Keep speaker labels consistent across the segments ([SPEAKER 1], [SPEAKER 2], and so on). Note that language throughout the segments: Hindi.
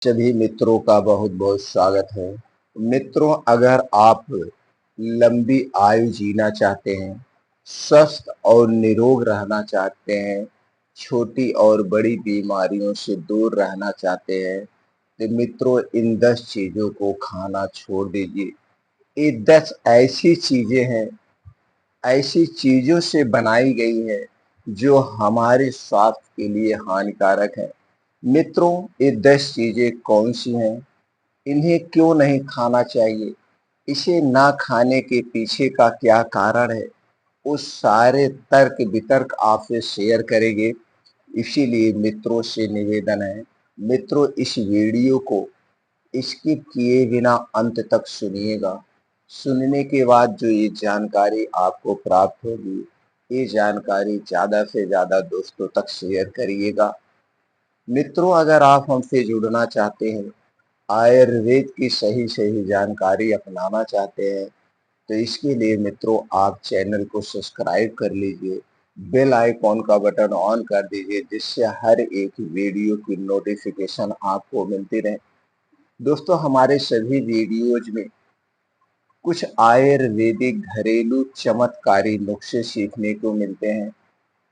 [SPEAKER 1] सभी मित्रों का बहुत बहुत स्वागत है। मित्रों, अगर आप लंबी आयु जीना चाहते हैं, स्वस्थ और निरोग रहना चाहते हैं, छोटी और बड़ी बीमारियों से दूर रहना चाहते हैं, तो मित्रों इन 10 चीज़ों को खाना छोड़ दीजिए। ये 10 ऐसी चीज़ें हैं, ऐसी चीज़ों से बनाई गई है जो हमारे स्वास्थ्य के लिए हानिकारक है। मित्रों, ये 10 चीज़ें कौन सी हैं? इन्हें क्यों नहीं खाना चाहिए? इसे ना खाने के पीछे का क्या कारण है? वो सारे तर्क वितर्क आपसे शेयर करेंगे। इसीलिए मित्रों से निवेदन है, मित्रों इस वीडियो को स्किप किए बिना अंत तक सुनिएगा। सुनने के बाद जो ये जानकारी आपको प्राप्त होगी, ये जानकारी ज़्यादा से ज़्यादा दोस्तों तक शेयर करिएगा। मित्रों, अगर आप हमसे जुड़ना चाहते हैं, आयुर्वेद की सही सही जानकारी अपनाना चाहते हैं, तो इसके लिए मित्रों आप चैनल को सब्सक्राइब कर लीजिए, बेल आइकॉन का बटन ऑन कर दीजिए, जिससे हर एक वीडियो की नोटिफिकेशन आपको मिलती रहे। दोस्तों, हमारे सभी वीडियोज में कुछ आयुर्वेदिक घरेलू चमत्कारी नुस्खे सीखने को मिलते हैं,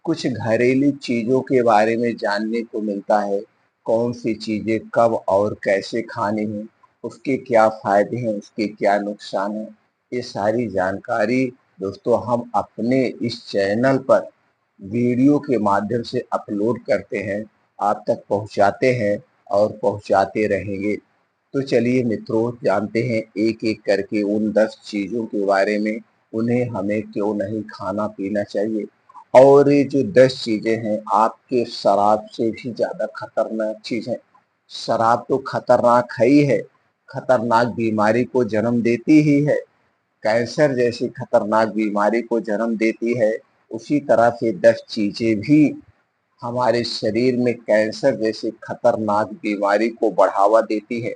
[SPEAKER 1] कुछ घरेलू चीज़ों के बारे में जानने को मिलता है। कौन सी चीज़ें कब और कैसे खानी है, उसके क्या फ़ायदे हैं, उसके क्या नुकसान हैं, ये सारी जानकारी दोस्तों हम अपने इस चैनल पर वीडियो के माध्यम से अपलोड करते हैं, आप तक पहुंचाते हैं और पहुंचाते रहेंगे। तो चलिए मित्रों, जानते हैं एक एक करके उन 10 चीज़ों के बारे में, उन्हें हमें क्यों नहीं खाना पीना चाहिए। और ये जो 10 चीज़ें हैं, आपके शराब से भी ज़्यादा खतरनाक चीज़ है। शराब तो खतरनाक है ही है, खतरनाक बीमारी को जन्म देती ही है। कैंसर जैसी खतरनाक बीमारी को जन्म देती है, उसी तरह से 10 चीज़ें भी हमारे शरीर में कैंसर जैसी खतरनाक बीमारी को बढ़ावा देती है।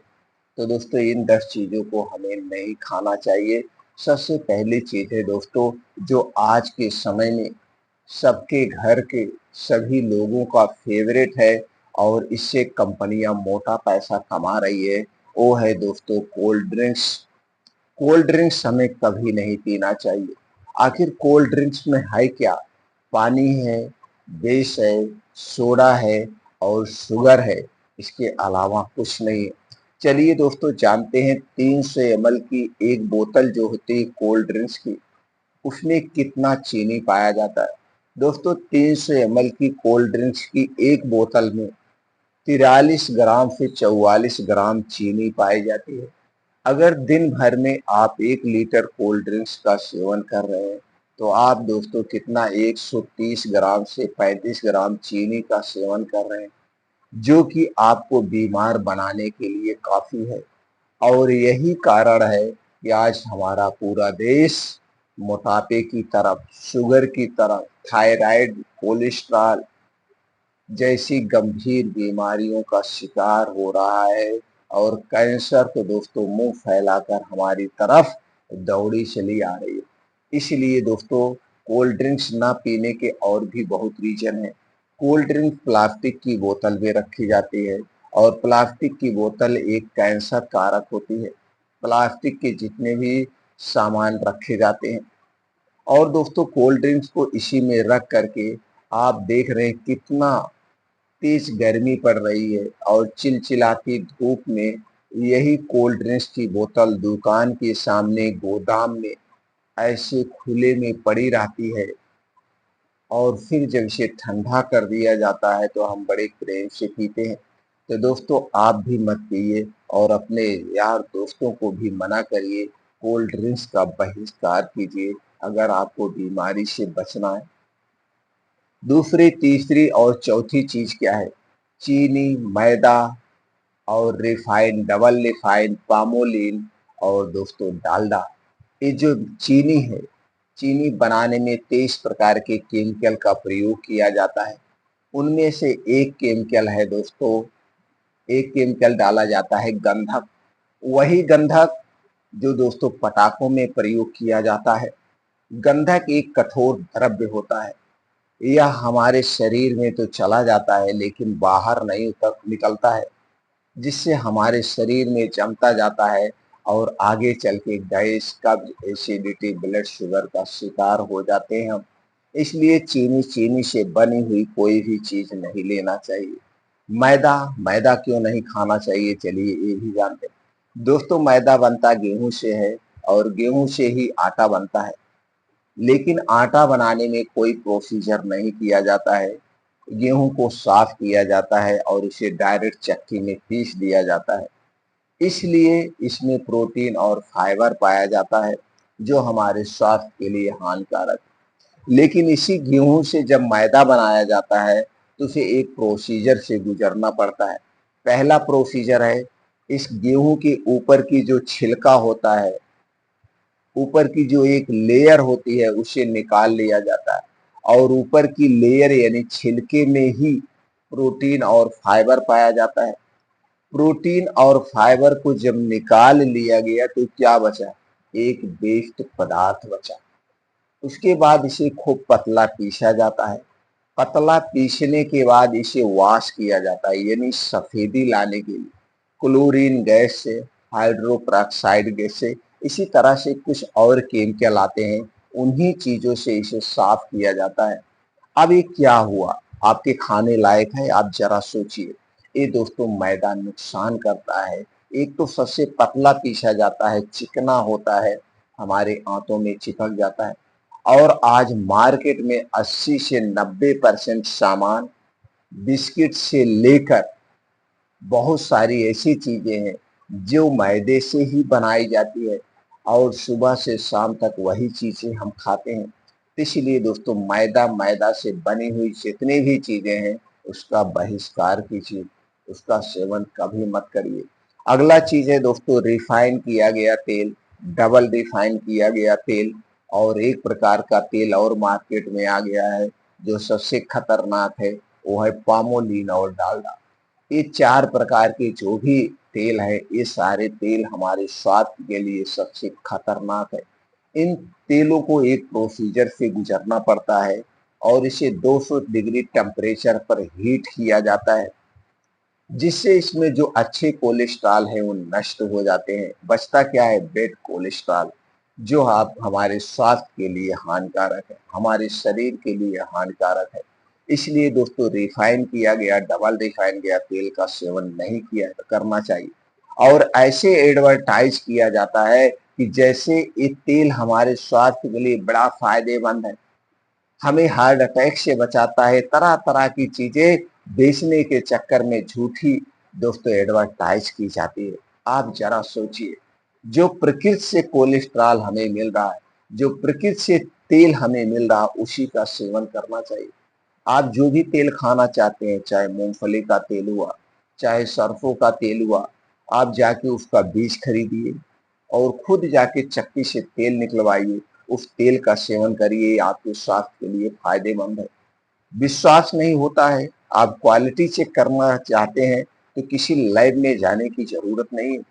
[SPEAKER 1] तो दोस्तों इन 10 चीज़ों को हमें नहीं खाना चाहिए। सबसे पहली चीज़ है दोस्तों, जो आज के समय में सबके घर के सभी लोगों का फेवरेट है और इससे कंपनियां मोटा पैसा कमा रही है, वो है दोस्तों कोल्ड ड्रिंक्स। कोल्ड ड्रिंक्स हमें कभी नहीं पीना चाहिए। आखिर कोल्ड ड्रिंक्स में है क्या? पानी है, बेस है, सोडा है और शुगर है, इसके अलावा कुछ नहीं है। चलिए दोस्तों, जानते हैं 300 ml की एक बोतल जो होती है कोल्ड ड्रिंक्स की, उसमें कितना चीनी पाया जाता है। दोस्तों 300 ml की कोल्ड ड्रिंक्स की एक बोतल में 43 ग्राम से 44 ग्राम चीनी पाई जाती है। अगर दिन भर में आप 1 लीटर कोल्ड ड्रिंक्स का सेवन कर रहे हैं, तो आप दोस्तों कितना 130 ग्राम से 35 ग्राम चीनी का सेवन कर रहे हैं, जो कि आपको बीमार बनाने के लिए काफ़ी है। और यही कारण है कि आज हमारा पूरा देश मोटापे की तरफ, शुगर की तरफ, थायराइड, कोलेस्ट्रॉल जैसी गंभीर बीमारियों का शिकार हो रहा है। और कैंसर तो दोस्तों मुंह फैलाकर हमारी तरफ दौड़ी चली आ रही है। इसलिए दोस्तों कोल्ड ड्रिंक्स ना पीने के और भी बहुत रीजन है। कोल्ड ड्रिंक प्लास्टिक की बोतल में रखी जाती है और प्लास्टिक की बोतल एक कैंसर कारक होती है। प्लास्टिक के जितने भी सामान रखे जाते हैं, और दोस्तों कोल्ड ड्रिंक्स को इसी में रख करके आप देख रहे हैं कितना तेज गर्मी पड़ रही है और चिलचिलाती धूप में यही कोल्ड ड्रिंक्स की बोतल दुकान के सामने गोदाम में ऐसे खुले में पड़ी रहती है। और फिर जब इसे ठंडा कर दिया जाता है तो हम बड़े प्रेम से पीते हैं। तो दोस्तों आप भी मत पिए और अपने यार दोस्तों को भी मना करिए, कोल्ड ड्रिंक्स का बहिष्कार कीजिए अगर आपको बीमारी से बचना है। दूसरी, तीसरी और चौथी चीज क्या है? चीनी, मैदा और रिफाइंड, डबल रिफाइंड, पामोलिन और दोस्तों डालडा। ये जो चीनी है, चीनी बनाने में 23 प्रकार के केमिकल का प्रयोग किया जाता है। उनमें से एक केमिकल है दोस्तों, एक केमिकल डाला जाता है गंधक। वही गंधक जो दोस्तों पटाखों में प्रयोग किया जाता है। गंधक एक कठोर द्रव्य होता है, यह हमारे शरीर में तो चला जाता है लेकिन बाहर नहीं निकलता है। जिससे हमारे शरीर में जमता जाता है और आगे चल के गैस, कब्ज, एसिडिटी, ब्लड शुगर का शिकार हो जाते हैं हम। इसलिए चीनी चीनी से बनी हुई कोई भी चीज नहीं लेना चाहिए। मैदा, मैदा क्यों नहीं खाना चाहिए, चलिए ये भी जानते हैं। दोस्तों, मैदा बनता गेहूं से है और गेहूं से ही आटा बनता है। लेकिन आटा बनाने में कोई प्रोसीजर नहीं किया जाता है। गेहूं को साफ किया जाता है और इसे डायरेक्ट चक्की में पीस दिया जाता है। इसलिए इसमें प्रोटीन और फाइबर पाया जाता है जो हमारे स्वास्थ्य के लिए हानिकारक है। लेकिन इसी गेहूं से जब मैदा बनाया जाता है तो उसे एक प्रोसीजर से गुजरना पड़ता है। पहला प्रोसीजर है, इस गेहूं के ऊपर की जो छिलका होता है, ऊपर की जो एक लेयर होती है उसे निकाल लिया जाता है और ऊपर की लेयर यानी छिलके में ही प्रोटीन और फाइबर पाया जाता है। प्रोटीन और फाइबर को जब निकाल लिया गया तो क्या बचा? एक वेस्ट पदार्थ बचा। उसके बाद इसे खूब पतला पीसा जाता है। पतला पीसने के बाद इसे वॉश किया जाता है यानी सफेदी लाने के लिए क्लोरीन गैस से, हाइड्रोपेरोक्साइड गैस से, इसी तरह से कुछ और केमिकल आते हैं। उन्हीं चीजों से इसे साफ किया जाता है। अब ये क्या हुआ, आपके खाने लायक है? आप जरा सोचिए। ये दोस्तों मैदा नुकसान करता है। एक तो सबसे पतला पीसा जाता है, चिकना होता है, हमारे आंतों में चिपक जाता है। और आज मार्केट में 80 से 90% सामान, बिस्किट से लेकर बहुत सारी ऐसी चीजें हैं जो मैदे से ही बनाई जाती है और सुबह से शाम तक वही चीजें हम खाते हैं। तो इसीलिए दोस्तों मैदा, मैदा से बनी हुई जितनी भी चीजें हैं उसका बहिष्कार कीजिए, उसका सेवन कभी मत करिए। अगला चीज है दोस्तों रिफाइन किया गया तेल, डबल रिफाइन किया गया तेल। और एक प्रकार का तेल और मार्केट में आ गया है जो सबसे खतरनाक है, वो है पामोलिन और डालडा। ये 4 प्रकार के जो भी तेल है, ये सारे तेल हमारे स्वास्थ्य के लिए सबसे खतरनाक है। इन तेलों को एक प्रोसीजर से गुजरना पड़ता है और इसे 200 डिग्री टेम्परेचर पर हीट किया जाता है, जिससे इसमें जो अच्छे कोलेस्ट्रॉल है वो नष्ट हो जाते हैं। बचता क्या है? बैड कोलेस्ट्रॉल, जो आप हमारे स्वास्थ्य के लिए हानिकारक है, हमारे शरीर के लिए हानिकारक है। इसलिए दोस्तों रिफाइन किया गया, डबल रिफाइन किया तेल का सेवन नहीं किया करना चाहिए। और ऐसे एडवर्टाइज किया जाता है कि जैसे ये तेल हमारे स्वास्थ्य के लिए बड़ा फायदेमंद है, हमें हार्ट अटैक से बचाता है, तरह तरह की चीजें बेचने के चक्कर में झूठी दोस्तों एडवर्टाइज की जाती है। आप जरा सोचिए, जो प्रकृति से कोलेस्ट्रॉल हमें मिल रहा है, जो प्रकृति से तेल हमें मिल रहा है, उसी का सेवन करना चाहिए। आप जो भी तेल खाना चाहते हैं, चाहे मूंगफली का तेल हुआ, चाहे सरसों का तेल हुआ, आप जाके उसका बीज खरीदिए और खुद जाके चक्की से तेल निकलवाइए, उस तेल का सेवन करिए, आपके स्वास्थ्य के लिए फायदेमंद है। विश्वास नहीं होता है, आप क्वालिटी चेक करना चाहते हैं, तो किसी लैब में जाने की जरूरत नहीं है।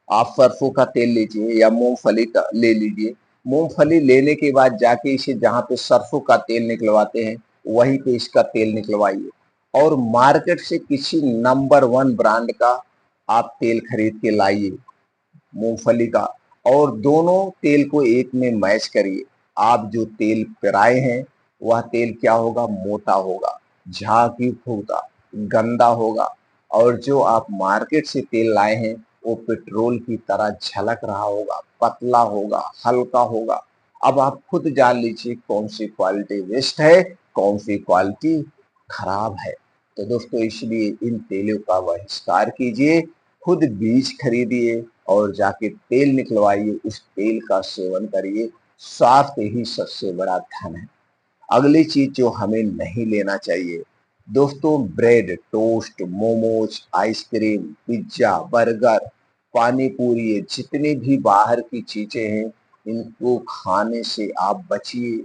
[SPEAKER 1] आप सरसों का तेल लीजिए या मूंगफली का ले लीजिए। मूंगफली लेने के बाद जाके इसे जहाँ पे सरसों का तेल निकलवाते हैं वहीं पे इसका तेल निकलवाइए और मार्केट से किसी नंबर 1 ब्रांड का आप तेल खरीद के लाइए, मूंगफली का, और दोनों तेल को एक में मैच करिए। आप जो तेल पेराए हैं वह तेल क्या होगा? मोटा होगा, झाग युक्त होगा, गंदा होगा। और जो आप मार्केट से तेल लाए हैं वो पेट्रोल की तरह झलक रहा होगा, पतला होगा, हल्का होगा। अब आप खुद जान लीजिए कौन सी क्वालिटी बेस्ट है, कौन सी क्वालिटी खराब है। तो दोस्तों इसलिए इन तेलों का बहिष्कार कीजिए, खुद बीज खरीदिए और जाके तेल निकलवाइए, उस तेल का सेवन करिए। स्वास्थ्य ही सबसे बड़ा धन है। अगली चीज जो हमें नहीं लेना चाहिए दोस्तों, bread, toast, momos, ice cream, pizza, burger, पानी पूरी, ये जितनी भी बाहर की चीजें हैं इनको खाने से आप बचिए।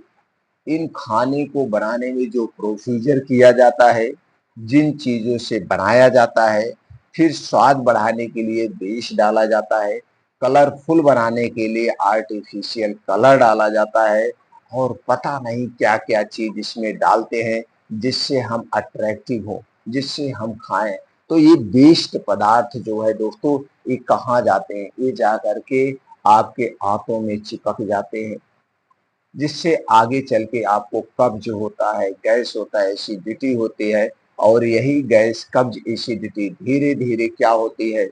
[SPEAKER 1] इन खाने को बनाने में जो प्रोसीजर किया जाता है, जिन चीजों से बनाया जाता है, फिर स्वाद बढ़ाने के लिए बीज डाला जाता है, कलरफुल बनाने के लिए आर्टिफिशियल कलर डाला जाता है, और पता नहीं क्या क्या चीज इसमें डालते हैं जिससे हम अट्रैक्टिव हो, जिससे हम खाएं। तो ये वेस्ट पदार्थ जो है दोस्तों, ये कहाँ जाते हैं? ये जा करके आपके आंतों में चिपक जाते हैं, जिससे आगे चल के आपको कब्ज होता है, गैस होता है, एसिडिटी होती है। और यही गैस, कब्ज, एसिडिटी धीरे धीरे क्या होती है,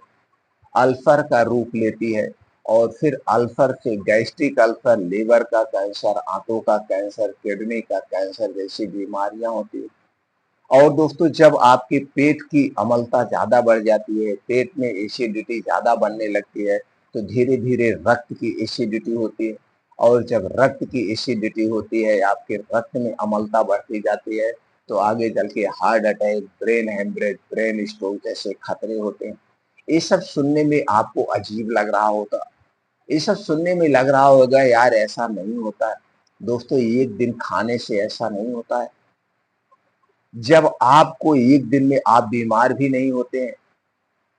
[SPEAKER 1] अल्सर का रूप लेती है। और फिर अल्सर से गैस्ट्रिक अल्सर, लीवर का कैंसर, आंतों का कैंसर, किडनी का कैंसर जैसी बीमारियां होती है। और दोस्तों, जब आपके पेट की अम्लता ज्यादा बढ़ जाती है, पेट में एसिडिटी ज्यादा बनने लगती है, तो धीरे धीरे रक्त की एसिडिटी होती है। और जब रक्त की एसिडिटी होती है, आपके रक्त में अम्लता बढ़ती जाती है, तो आगे चल के heart attack, brain haemorrhage, brain stroke जैसे खतरे होते हैं। ये सब सुनने में आपको अजीब लग रहा होता, ये सब सुनने में लग रहा होगा यार ऐसा नहीं होता है। दोस्तों, एक दिन खाने से ऐसा नहीं होता है। जब आपको एक दिन में आप बीमार भी नहीं होते हैं,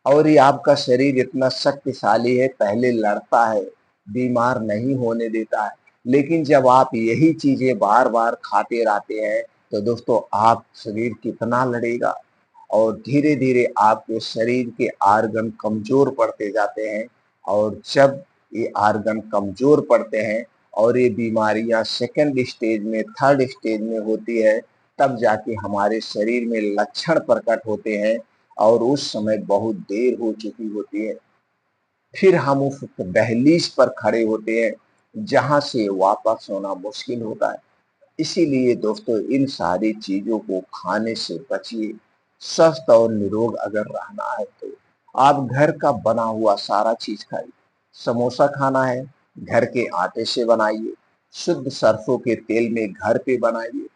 [SPEAKER 1] और ये आपका शरीर इतना शक्तिशाली है, पहले लड़ता है, बीमार नहीं होने देता है। लेकिन जब आप यही चीजें बार बार खाते रहते हैं, तो दोस्तों आप शरीर कितना लड़ेगा। और धीरे धीरे आपके शरीर के आर्गन कमजोर पड़ते जाते हैं। और जब ये आर्गन कमजोर पड़ते हैं और ये बीमारियां सेकंड स्टेज में, थर्ड स्टेज में होती है, तब जाके हमारे शरीर में लक्षण प्रकट होते हैं। और उस समय बहुत देर हो चुकी होती है। फिर हम उस दहलीज पर खड़े होते हैं जहां से वापस होना मुश्किल होता है। इसीलिए दोस्तों, इन सारी चीजों को खाने से बचिए। स्वस्थ और निरोग अगर रहना है तो आप घर का बना हुआ सारा चीज खाइए। समोसा खाना है, घर के आटे से बनाइए। शुद्ध सरसों के तेल में घर पे बनाइए।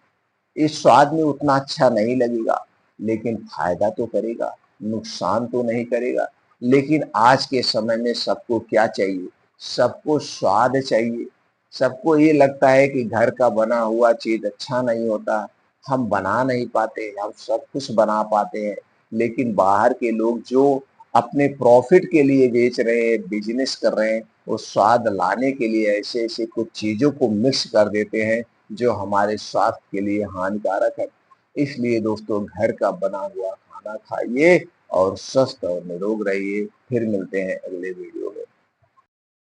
[SPEAKER 1] इस स्वाद में उतना अच्छा नहीं लगेगा, लेकिन फायदा तो करेगा, नुकसान तो नहीं करेगा। लेकिन आज के समय में सबको क्या चाहिए? सबको स्वाद चाहिए। सबको ये लगता है कि घर का बना हुआ चीज अच्छा नहीं होता, हम बना नहीं पाते, हम सब कुछ बना पाते हैं। लेकिन बाहर के लोग जो अपने प्रॉफिट के लिए बेच रहे हैं, बिजनेस कर रहे हैं, वो स्वाद लाने के लिए ऐसे ऐसे कुछ चीजों को मिक्स कर देते हैं जो हमारे स्वास्थ्य के लिए हानिकारक है। इसलिए दोस्तों, घर का बना हुआ खाना खाइए और स्वस्थ और निरोग रहिए। फिर मिलते हैं अगले वीडियो।